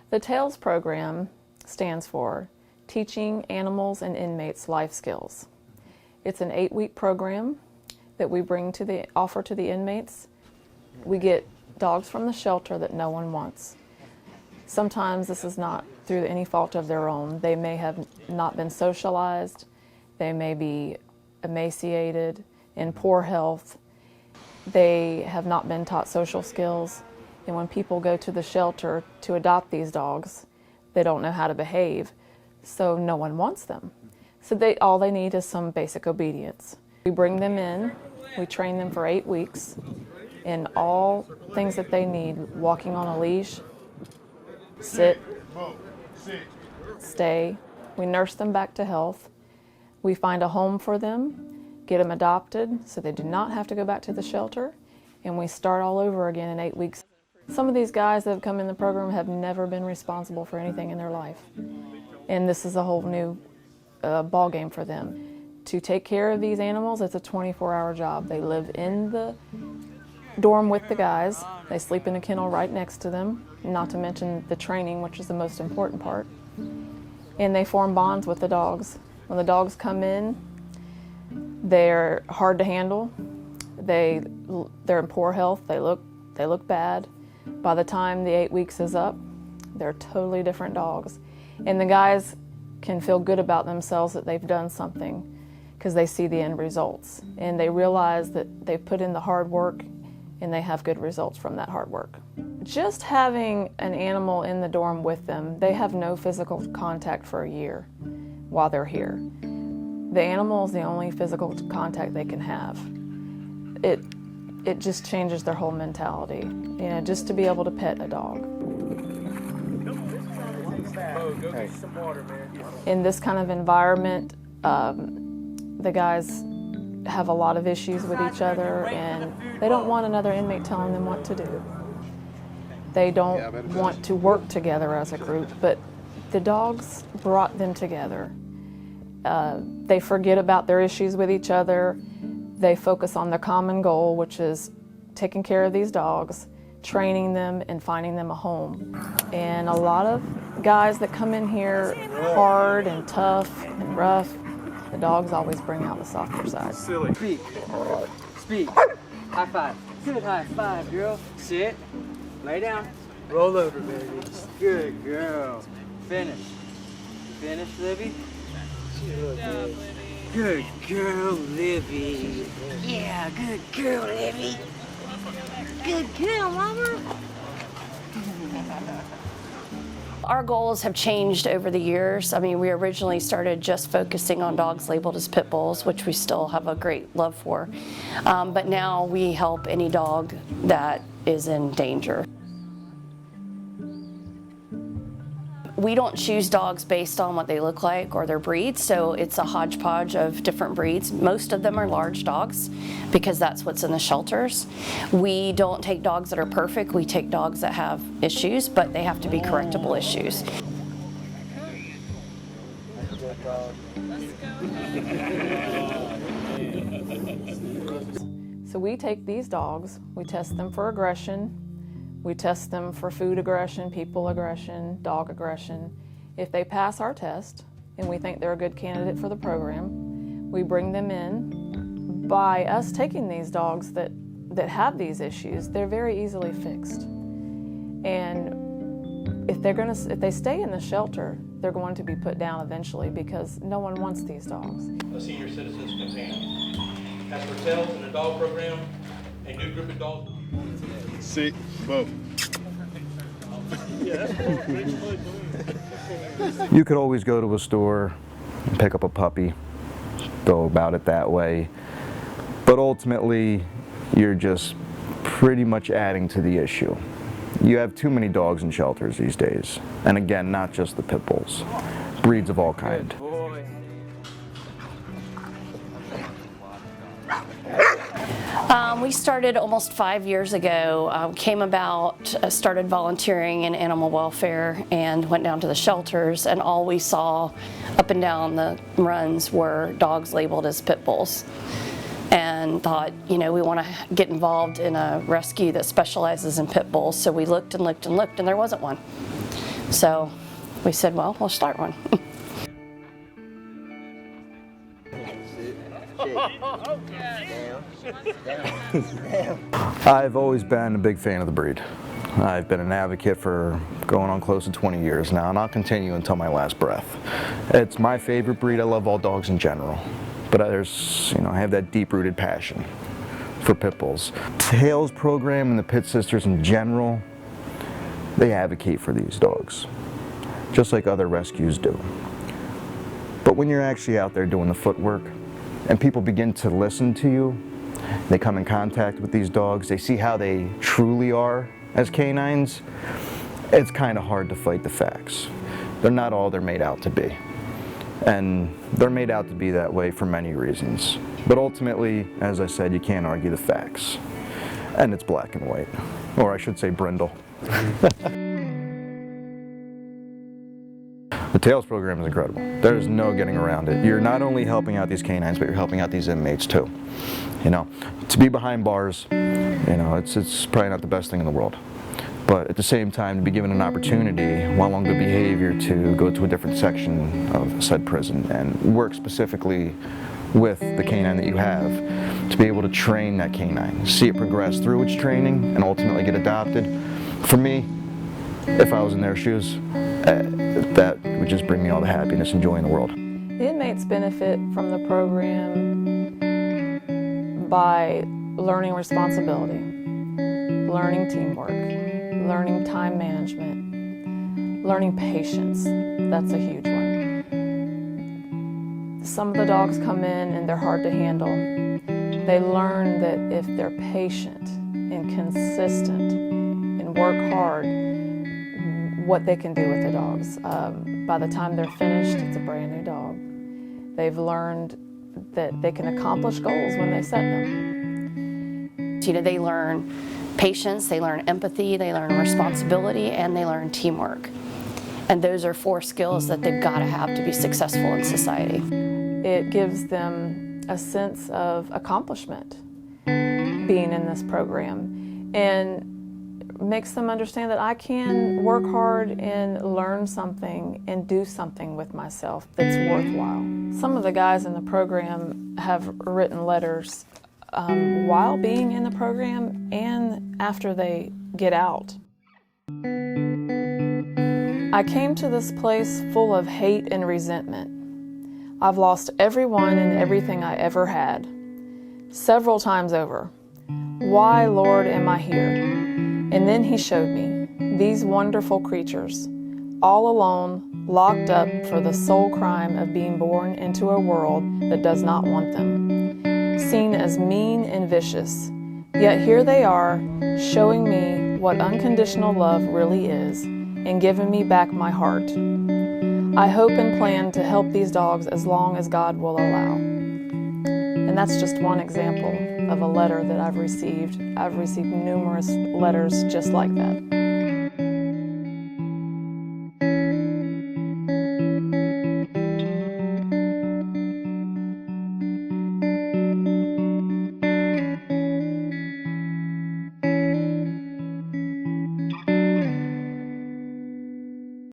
The T.A.I.L.S program stands for Teaching Animals and Inmates Life Skills. It's an 8-week program that we offer to the inmates. We get dogs from the shelter that no one wants. Sometimes this is not through any fault of their own. They may have not been socialized, they may be emaciated, in poor health, they have not been taught social skills, and when people go to the shelter to adopt these dogs, they don't know how to behave, so no one wants them. So all they need is some basic obedience. We bring them in, we train them for 8 weeks in all things that they need: walking on a leash, sit, stay. We nurse them back to health. We find a home for them, get them adopted so they do not have to go back to the shelter, and we start all over again in 8 weeks. Some of these guys that have come in the program have never been responsible for anything in their life, and this is a whole new ball game for them. To take care of these animals, it's a 24-hour job. They live in the dorm with the guys. They sleep in a kennel right next to them, not to mention the training, which is the most important part. And they form bonds with the dogs. When the dogs come in, they're hard to handle. They're in poor health. They look bad. By the time the 8 weeks is up, they're totally different dogs. And the guys can feel good about themselves that they've done something because they see the end results. And they realize that they've put in the hard work and they have good results from that hard work. Just having an animal in the dorm with them, they have no physical contact for a year while they're here. The animal is the only physical contact they can have. It just changes their whole mentality, you know, just to be able to pet a dog. In this kind of environment, the guys have a lot of issues with each other, and they don't want another inmate telling them what to do. They don't want to work together as a group, but the dogs brought them together. They forget about their issues with each other. They focus on the common goal, which is taking care of these dogs, training them, and finding them a home. And a lot of guys that come in here hard and tough and rough, the dogs always bring out the softer side. Silly. Speak. Speak. High five. Good high five, girl. Sit. Lay down. Roll over, baby. Good girl. Finish. Finish, Libby. Good job, Libby. Good girl, Libby. Yeah, good girl, Libby. Good girl, Mama. Our goals have changed over the years. I mean, we originally started just focusing on dogs labeled as pit bulls, which we still have a great love for. But now we help any dog that is in danger. We don't choose dogs based on what they look like or their breeds, so it's a hodgepodge of different breeds. Most of them are large dogs because that's what's in the shelters. We don't take dogs that are perfect. We take dogs that have issues, but they have to be correctable issues. So we take these dogs, we test them for aggression, we test them for food aggression, people aggression, dog aggression. If they pass our test and we think they're a good candidate for the program, we bring them in. By us taking these dogs that have these issues, they're very easily fixed. And if they stay in the shelter, they're going to be put down eventually because no one wants these dogs. A senior citizen's companion. As for T.A.I.L.S in the dog program, a new group of dogs. Sit, both. You could always go to a store and pick up a puppy, go about it that way, but ultimately you're just pretty much adding to the issue. You have too many dogs in shelters these days, and again, not just the pit bulls, breeds of all kind. We started almost 5 years ago, came about, started volunteering in animal welfare and went down to the shelters, and all we saw up and down the runs were dogs labeled as pit bulls. And thought, you know, we want to get involved in a rescue that specializes in pit bulls, so we looked and looked and looked, and there wasn't one. So we said, well, we'll start one. I've always been a big fan of the breed. I've been an advocate for going on close to 20 years now, and I'll continue until my last breath. It's my favorite breed. I love all dogs in general, but I have that deep-rooted passion for pit bulls. T.A.I.L.S program and the Pit Sisters in general, they advocate for these dogs, just like other rescues do. But when you're actually out there doing the footwork, and people begin to listen to you, they come in contact with these dogs, they see how they truly are as canines, it's kind of hard to fight the facts. They're not all they're made out to be. And they're made out to be that way for many reasons. But ultimately, as I said, you can't argue the facts. And it's black and white. Or I should say brindle. The T.A.I.L.S program is incredible. There's no getting around it. You're not only helping out these canines, but you're helping out these inmates too. To be behind bars, it's probably not the best thing in the world. But at the same time, to be given an opportunity, while on good behavior, to go to a different section of said prison and work specifically with the canine that you have, to be able to train that canine, see it progress through its training, and ultimately get adopted. For me, if I was in their shoes, that would just bring me all the happiness and joy in the world. The inmates benefit from the program by learning responsibility, learning teamwork, learning time management, learning patience. That's a huge one. Some of the dogs come in and they're hard to handle. They learn that if they're patient and consistent and work hard, what they can do with the dogs. By the time they're finished, it's a brand new dog. They've learned that they can accomplish goals when they set them. They learn patience, they learn empathy, they learn responsibility, and they learn teamwork. And those are 4 skills that they've got to have to be successful in society. It gives them a sense of accomplishment being in this program, and makes them understand that I can work hard and learn something and do something with myself that's worthwhile. Some of the guys in the program have written letters while being in the program and after they get out. I came to this place full of hate and resentment. I've lost everyone and everything I ever had, several times over. Why, Lord, am I here? And then he showed me these wonderful creatures, all alone, locked up for the sole crime of being born into a world that does not want them, seen as mean and vicious. Yet here they are, showing me what unconditional love really is and giving me back my heart. I hope and plan to help these dogs as long as God will allow. And that's just one example of a letter that I've received. I've received numerous letters just like that.